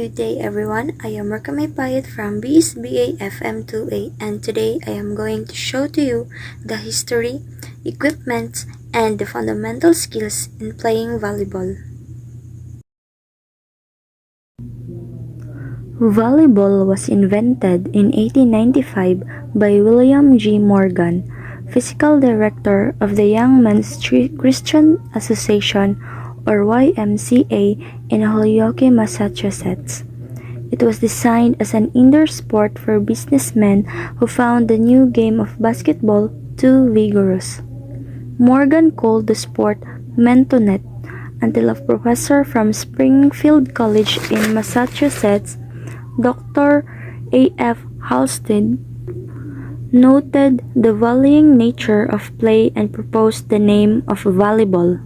Good day everyone, I am Rakamay Payat from BSBA FM2A and today I am going to show to you the history, equipment, and the fundamental skills in playing volleyball. Volleyball was invented in 1895 by William G. Morgan, physical director of the Young Men's Christian Association or YMCA in Holyoke, Massachusetts. It was designed as an indoor sport for businessmen who found the new game of basketball too vigorous. Morgan called the sport meant to net until a professor from Springfield College in Massachusetts, Dr. A.F. Halstead, noted the volleying nature of play and proposed the name of volleyball.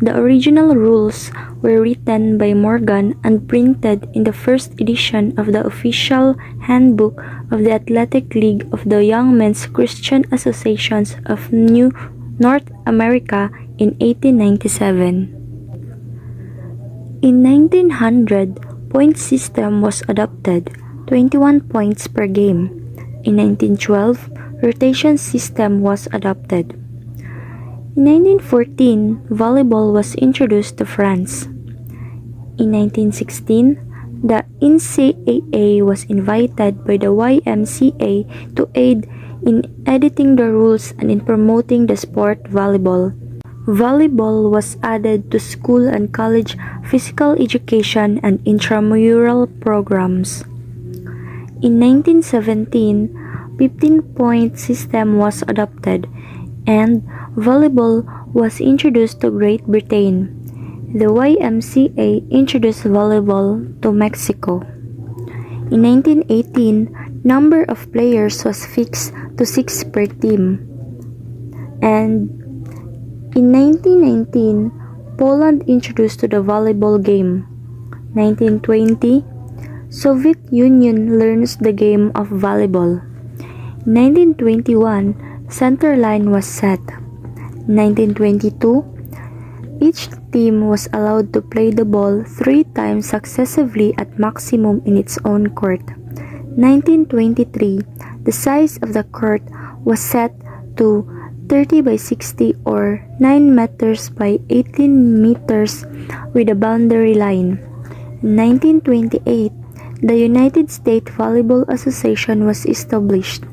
The original rules were written by Morgan and printed in the first edition of the official handbook of the Athletic League of the Young Men's Christian Associations of North America in 1897. In 1900, point system was adopted, 21 points per game. In 1912, rotation system was adopted. In 1914, volleyball was introduced to France. In 1916, the NCAA was invited by the YMCA to aid in editing the rules and in promoting the sport volleyball. Volleyball was added to school and college physical education and intramural programs. In 1917, 15-point system was adopted, and volleyball was introduced to Great Britain. The YMCA introduced volleyball to Mexico. In 1918, number of players was fixed to 6 per team. And in 1919, Poland introduced to the volleyball game. 1920, Soviet Union learns the game of volleyball. 1921, center line was set. 1922, each team was allowed to play the ball 3 times successively at maximum in its own court. 1923, the size of the court was set to 30 by 60 or 9 meters by 18 meters with a boundary line. In 1928, the United States Volleyball Association was established.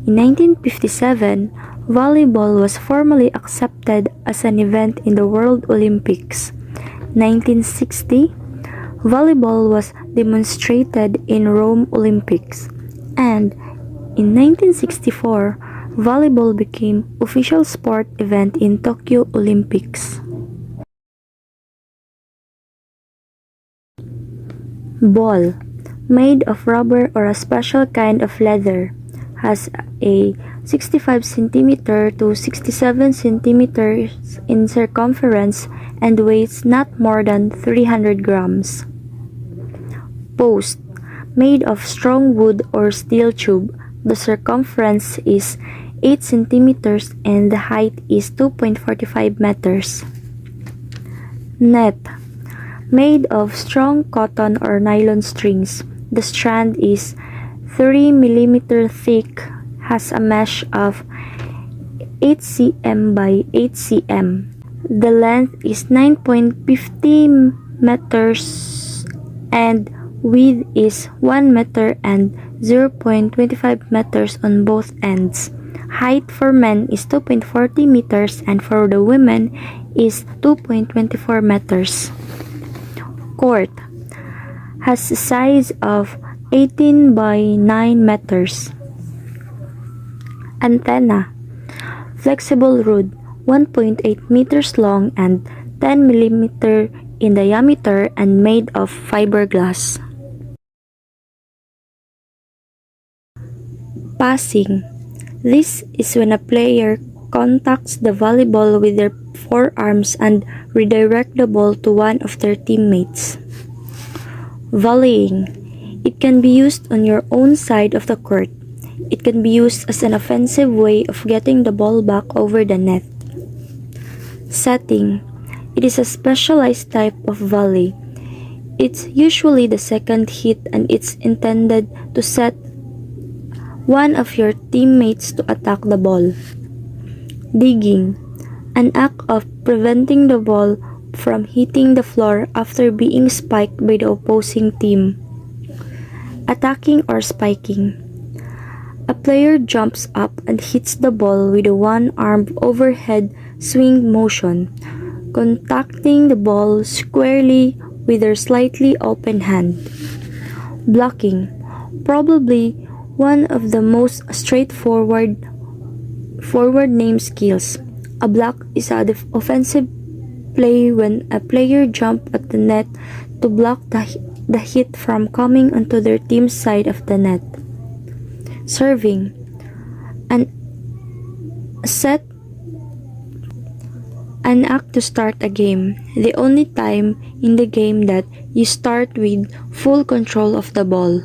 In 1957, volleyball was formally accepted as an event in the World Olympics. 1960, volleyball was demonstrated in Rome Olympics. And in 1964, volleyball became official sport event in Tokyo Olympics. Ball, made of rubber or a special kind of leather, has a 65 cm to 67 cm in circumference and weighs not more than 300 grams. Post, made of strong wood or steel tube, the circumference is 8 cm and the height is 2.45 meters. Net, made of strong cotton or nylon strings, the strand is 3 mm thick, has a mesh of 8 cm by 8 cm. The length is 9.50 meters and width is 1 meter and 0.25 meters on both ends. Height for men is 2.40 meters and for the women is 2.24 meters. Court has a size of 18 by 9 meters. Antenna, flexible rod, 1.8 meters long and 10 mm in diameter and made of fiberglass. Passing, this is when a player contacts the volleyball with their forearms and redirect the ball to one of their teammates. Volleying, it can be used on your own side of the court. It can be used as an offensive way of getting the ball back over the net. Setting, it is a specialized type of volley. It's usually the second hit and it's intended to set one of your teammates to attack the ball. Digging, an act of preventing the ball from hitting the floor after being spiked by the opposing team. Attacking or spiking. A player jumps up and hits the ball with a one-armed overhead swing motion, contacting the ball squarely with their slightly open hand. Blocking, probably one of the most straightforward name skills. A block is an offensive play when a player jumps at the net to block the hit from coming onto their team's side of the net. Serving, an act to start a game, the only time in the game that you start with full control of the ball.